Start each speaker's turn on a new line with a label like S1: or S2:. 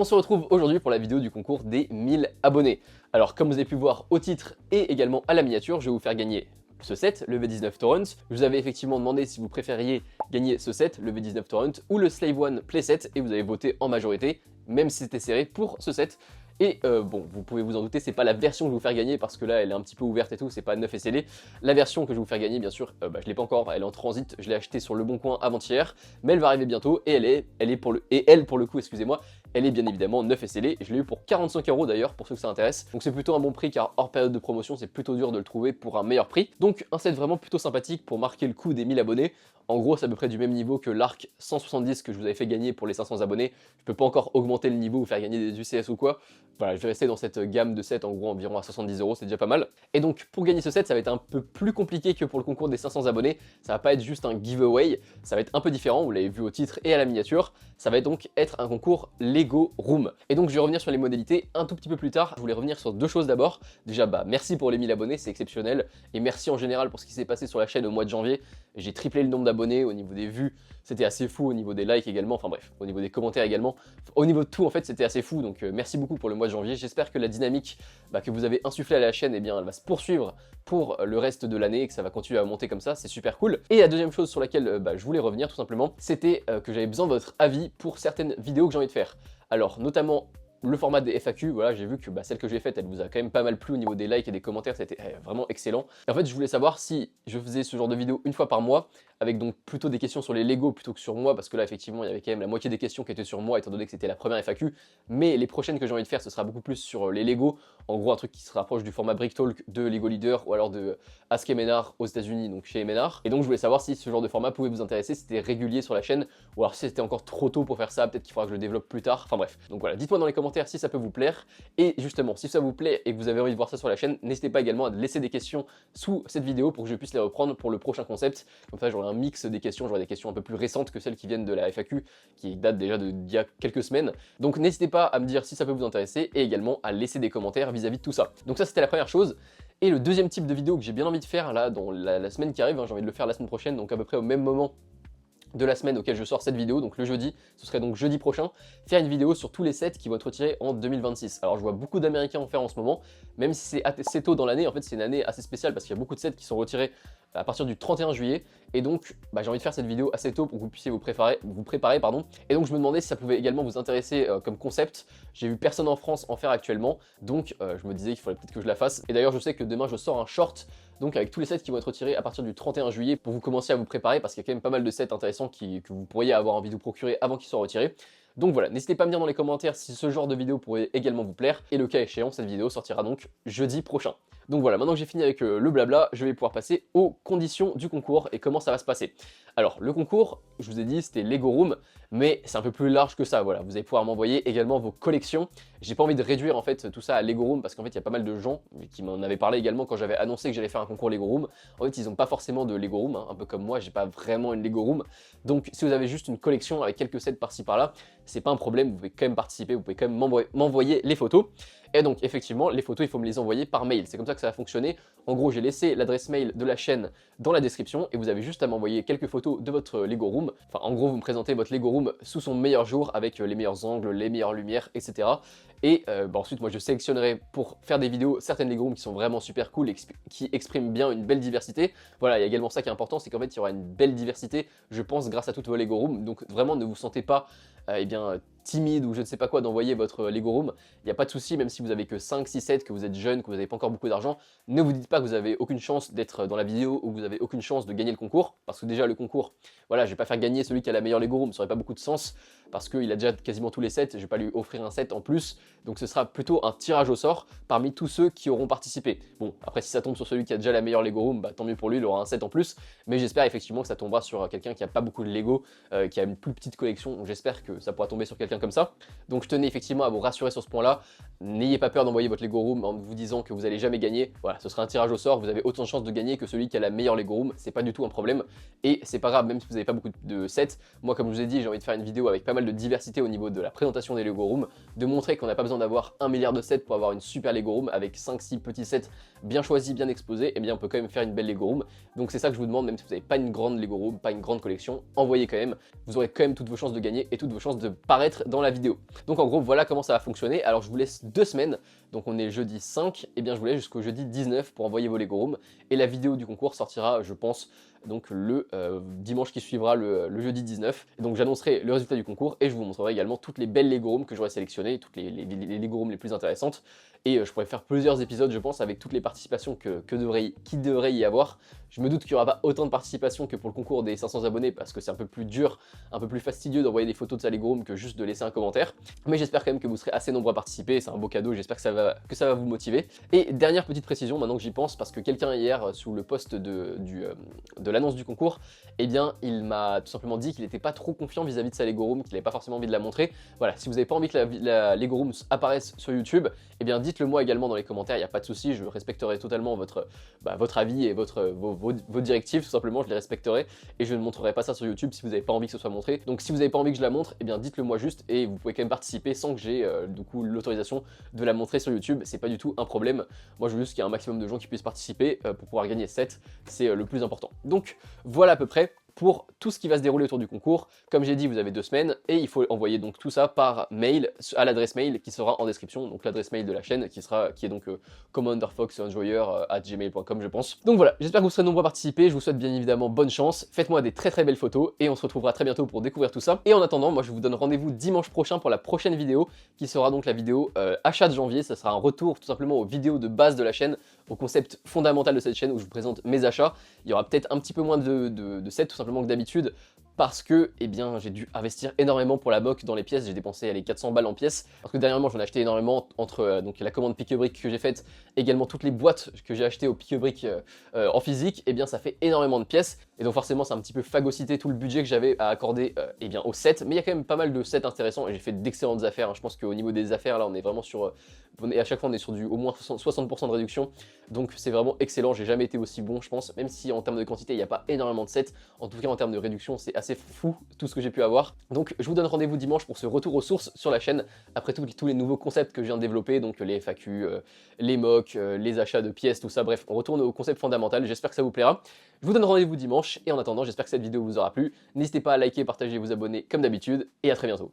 S1: On se retrouve aujourd'hui pour la vidéo du concours des 1000 abonnés. Alors comme vous avez pu voir au titre et également à la miniature, je vais vous faire gagner ce set, le V19 Torrent. Je vous avais effectivement demandé si vous préfériez gagner ce set, le V19 Torrent, ou le Slave One Playset, et vous avez voté en majorité, même si c'était serré, pour ce set. Et bon, vous pouvez vous en douter, c'est pas la version que je vais vous faire gagner parce que là elle est un petit peu ouverte et tout, c'est pas neuf et scellé. La version que je vais vous faire gagner, bien sûr, je l'ai pas encore, elle est en transit, je l'ai achetée sur Le Bon Coin avant-hier, mais elle va arriver bientôt et elle pour le coup, excusez-moi, elle est bien évidemment neuf et scellée. Je l'ai eu pour 45 € d'ailleurs, pour ceux que ça intéresse. Donc c'est plutôt un bon prix car hors période de promotion, c'est plutôt dur de le trouver pour un meilleur prix. Donc un set vraiment plutôt sympathique pour marquer le coup des 1000 abonnés. En gros, c'est à peu près du même niveau que l'Arc 170 que je vous avais fait gagner pour les 500 abonnés. Je peux pas encore augmenter le niveau ou faire gagner des UCS ou quoi. Voilà, je vais rester dans cette gamme de sets, en gros environ à 70 €, c'est déjà pas mal. Et donc pour gagner ce set, ça va être un peu plus compliqué que pour le concours des 500 abonnés. Ça va pas être juste un giveaway, ça va être un peu différent, vous l'avez vu au titre et à la miniature. Ça va donc être un concours Lego Room. Et donc je vais revenir sur les modalités un tout petit peu plus tard. Je voulais revenir sur deux choses d'abord. Déjà, merci pour les 1000 abonnés, c'est exceptionnel. Et merci en général pour ce qui s'est passé sur la chaîne au mois de janvier. J'ai triplé le nombre d'abonnés, au niveau des vues, c'était assez fou, au niveau des likes également, enfin bref, au niveau des commentaires également. Au niveau de tout, en fait, c'était assez fou, donc merci beaucoup pour le mois de janvier. J'espère que la dynamique que vous avez insufflée à la chaîne, eh bien, elle va se poursuivre pour le reste de l'année et que ça va continuer à monter comme ça, c'est super cool. Et la deuxième chose sur laquelle je voulais revenir tout simplement, c'était que j'avais besoin de votre avis pour certaines vidéos que j'ai envie de faire. Alors, notamment le format des FAQ, voilà, j'ai vu que celle que j'ai faite, elle vous a quand même pas mal plu au niveau des likes et des commentaires, c'était vraiment excellent. Et en fait, je voulais savoir si je faisais ce genre de vidéo une fois par mois, avec donc plutôt des questions sur les Lego plutôt que sur moi, parce que là, effectivement, il y avait quand même la moitié des questions qui étaient sur moi, étant donné que c'était la première FAQ, mais les prochaines que j'ai envie de faire, ce sera beaucoup plus sur les Lego, en gros, un truc qui se rapproche du format Brick Talk de Lego Leader, ou alors de Ask Ménard aux États-Unis, donc chez Ménard. Et donc, je voulais savoir si ce genre de format pouvait vous intéresser, si c'était régulier sur la chaîne, ou alors si c'était encore trop tôt pour faire ça, peut-être qu'il faudra que je le développe plus tard, enfin bref. Donc voilà, dites-moi dans les commentaires si ça peut vous plaire. Et justement, si ça vous plaît et que vous avez envie de voir ça sur la chaîne, n'hésitez pas également à laisser des questions sous cette vidéo pour que je puisse les reprendre pour le prochain concept. Comme ça, j'aurai un mix des questions, j'aurai des questions un peu plus récentes que celles qui viennent de la FAQ, qui datent déjà d'il y a quelques semaines. Donc n'hésitez pas à me dire si ça peut vous intéresser et également à laisser des commentaires vis-à-vis de tout ça. Donc ça, c'était la première chose. Et le deuxième type de vidéo que j'ai bien envie de faire là, dans la semaine qui arrive, j'ai envie de le faire la semaine prochaine, donc à peu près au même moment de la semaine auquel je sors cette vidéo, donc le jeudi, ce serait donc jeudi prochain, faire une vidéo sur tous les sets qui vont être retirés en 2026. Alors je vois beaucoup d'Américains en faire en ce moment, même si c'est assez tôt dans l'année, en fait c'est une année assez spéciale parce qu'il y a beaucoup de sets qui sont retirés à partir du 31 juillet, et donc j'ai envie de faire cette vidéo assez tôt pour que vous puissiez vous préparer, pardon. Et donc je me demandais si ça pouvait également vous intéresser comme concept. J'ai vu personne en France en faire actuellement, donc je me disais qu'il faudrait peut-être que je la fasse. Et d'ailleurs je sais que demain je sors un short, donc avec tous les sets qui vont être retirés à partir du 31 juillet pour vous commencer à vous préparer, parce qu'il y a quand même pas mal de sets intéressants que vous pourriez avoir envie de vous procurer avant qu'ils soient retirés. Donc voilà, n'hésitez pas à me dire dans les commentaires si ce genre de vidéo pourrait également vous plaire, et le cas échéant, cette vidéo sortira donc jeudi prochain. Donc voilà, maintenant que j'ai fini avec le blabla, je vais pouvoir passer aux conditions du concours et comment ça va se passer. Alors le concours, je vous ai dit, c'était Lego Room, mais c'est un peu plus large que ça, voilà. Vous allez pouvoir m'envoyer également vos collections. J'ai pas envie de réduire en fait tout ça à Lego Room parce qu'en fait il y a pas mal de gens qui m'en avaient parlé également quand j'avais annoncé que j'allais faire un concours Lego Room. En fait ils n'ont pas forcément de Lego Room, hein, un peu comme moi, j'ai pas vraiment une Lego Room. Donc si vous avez juste une collection avec quelques sets par-ci par-là, c'est pas un problème, vous pouvez quand même participer, vous pouvez quand même m'envoyer les photos. Et donc effectivement, les photos, il faut me les envoyer par mail. C'est comme ça que ça va fonctionner. En gros, j'ai laissé l'adresse mail de la chaîne dans la description et vous avez juste à m'envoyer quelques photos de votre Lego Room. Enfin, en gros, vous me présentez votre Lego Room sous son meilleur jour avec les meilleurs angles, les meilleures lumières, etc. Et ensuite, moi, je sélectionnerai pour faire des vidéos certaines Lego Rooms qui sont vraiment super cool et qui expriment bien une belle diversité. Voilà, il y a également ça qui est important, c'est qu'en fait, il y aura une belle diversité, je pense, grâce à toutes vos Lego Rooms. Donc vraiment, ne vous sentez pas timide ou je ne sais pas quoi d'envoyer votre Lego Room. Il n'y a pas de souci, même si vous avez que 5, 6, 7, que vous êtes jeune, que vous n'avez pas encore beaucoup d'argent, ne vous dites pas que vous avez aucune chance d'être dans la vidéo ou que vous avez aucune chance de gagner le concours, parce que déjà le concours, voilà, je vais pas faire gagner celui qui a la meilleure Lego Room, ça n'aurait pas beaucoup de sens, parce qu'il a déjà quasiment tous les sets, je vais pas lui offrir un set en plus, donc ce sera plutôt un tirage au sort parmi tous ceux qui auront participé. Bon, après si ça tombe sur celui qui a déjà la meilleure Lego Room, tant mieux pour lui, il aura un set en plus, mais j'espère effectivement que ça tombera sur quelqu'un qui a pas beaucoup de Lego, qui a une plus petite collection, donc j'espère que ça pourra tomber sur quelqu'un comme ça. Donc je tenais effectivement à vous rassurer sur ce point-là. N'ayez pas peur d'envoyer votre Lego Room en vous disant que vous allez jamais gagner. Voilà, ce sera un tirage au sort, vous avez autant de chances de gagner que celui qui a la meilleure Lego Room, c'est pas du tout un problème. Et c'est pas grave, même si vous n'avez pas beaucoup de sets. Moi, comme je vous ai dit, j'ai envie de faire une vidéo avec pas mal de diversité au niveau de la présentation des Lego Room, de montrer qu'on n'a pas besoin d'avoir 1 milliard de sets pour avoir une super Lego Room, avec 5-6 petits sets bien choisis, bien exposés, et bien on peut quand même faire une belle Lego Room. Donc c'est ça que je vous demande, même si vous n'avez pas une grande Lego Room, pas une grande collection, envoyez quand même. Vous aurez quand même toutes vos chances de gagner et toutes vos vos chances de paraître dans la vidéo. Donc en gros, voilà comment ça va fonctionner. Alors je vous laisse 2 semaines, donc on est jeudi 5, et bien je vous laisse jusqu'au jeudi 19 pour envoyer vos Lego Rooms, et la vidéo du concours sortira, je pense, donc le dimanche qui suivra le jeudi 19. Et donc j'annoncerai le résultat du concours, et je vous montrerai également toutes les belles Lego Rooms que j'aurai sélectionnées, toutes les Lego Rooms les plus intéressantes, et je pourrais faire plusieurs épisodes, je pense, avec toutes les participations qui devrait y avoir. Je me doute qu'il n'y aura pas autant de participation que pour le concours des 500 abonnés, parce que c'est un peu plus dur, un peu plus fastidieux d'envoyer des photos de sa Lego Room que juste de laisser un commentaire. Mais j'espère quand même que vous serez assez nombreux à participer, c'est un beau cadeau, j'espère que ça va vous motiver. Et dernière petite précision, maintenant que j'y pense, parce que quelqu'un hier, sous le post de l'annonce du concours, eh bien, il m'a tout simplement dit qu'il n'était pas trop confiant vis-à-vis de sa Lego Room, qu'il n'avait pas forcément envie de la montrer. Voilà, si vous n'avez pas envie que la Lego Room apparaisse sur YouTube, eh bien dites-le moi également dans les commentaires, il n'y a pas de souci, je respecterai totalement votre avis et vos directives, tout simplement, je les respecterai, et je ne montrerai pas ça sur YouTube si vous n'avez pas envie que ce soit montré. Donc si vous n'avez pas envie que je la montre, eh bien dites-le moi juste, et vous pouvez quand même participer sans que j'ai du coup l'autorisation de la montrer sur YouTube, c'est pas du tout un problème. Moi je veux juste qu'il y ait un maximum de gens qui puissent participer pour pouvoir gagner 7, c'est le plus important. Donc voilà à peu près pour tout ce qui va se dérouler autour du concours. Comme j'ai dit, vous avez 2 semaines, et il faut envoyer donc tout ça par mail à l'adresse mail qui sera en description, donc l'adresse mail de la chaîne qui est donc commanderfoxenjoyer@gmail.com, je pense. Donc voilà, j'espère que vous serez nombreux à participer, je vous souhaite bien évidemment bonne chance, faites-moi des très belles photos, et on se retrouvera très bientôt pour découvrir tout ça. Et en attendant, moi je vous donne rendez-vous dimanche prochain pour la prochaine vidéo, qui sera donc la vidéo achat de janvier. Ça sera un retour tout simplement aux vidéos de base de la chaîne, au concept fondamental de cette chaîne où je vous présente mes achats. Il y aura peut-être un petit peu moins de sets tout simplement que d'habitude, parce que eh bien, j'ai dû investir énormément pour la box dans les pièces, j'ai dépensé les 400 balles en pièces, parce que dernièrement j'en ai acheté énormément entre donc la commande pique-brique que j'ai faite, également toutes les boîtes que j'ai achetées au pique-brique en physique, et bien ça fait énormément de pièces, et donc forcément ça a un petit peu phagocyté tout le budget que j'avais à accorder eh bien, aux sets, mais il y a quand même pas mal de sets intéressants, et j'ai fait d'excellentes affaires, hein. Je pense qu'au niveau des affaires là on est vraiment sur, à chaque fois on est sur du au moins 60% de réduction, donc c'est vraiment excellent, j'ai jamais été aussi bon je pense, même si en termes de quantité il n'y a pas énormément de sets, en tout cas en termes de réduction c'est assez fou tout ce que j'ai pu avoir. Donc je vous donne rendez-vous dimanche pour ce retour aux sources sur la chaîne, après tous les nouveaux concepts que je viens de développer, donc les FAQ, les mocks, les achats de pièces, tout ça, bref, on retourne au concept fondamental, j'espère que ça vous plaira. Je vous donne rendez-vous dimanche, et en attendant, j'espère que cette vidéo vous aura plu. N'hésitez pas à liker, partager, vous abonner comme d'habitude, et à très bientôt.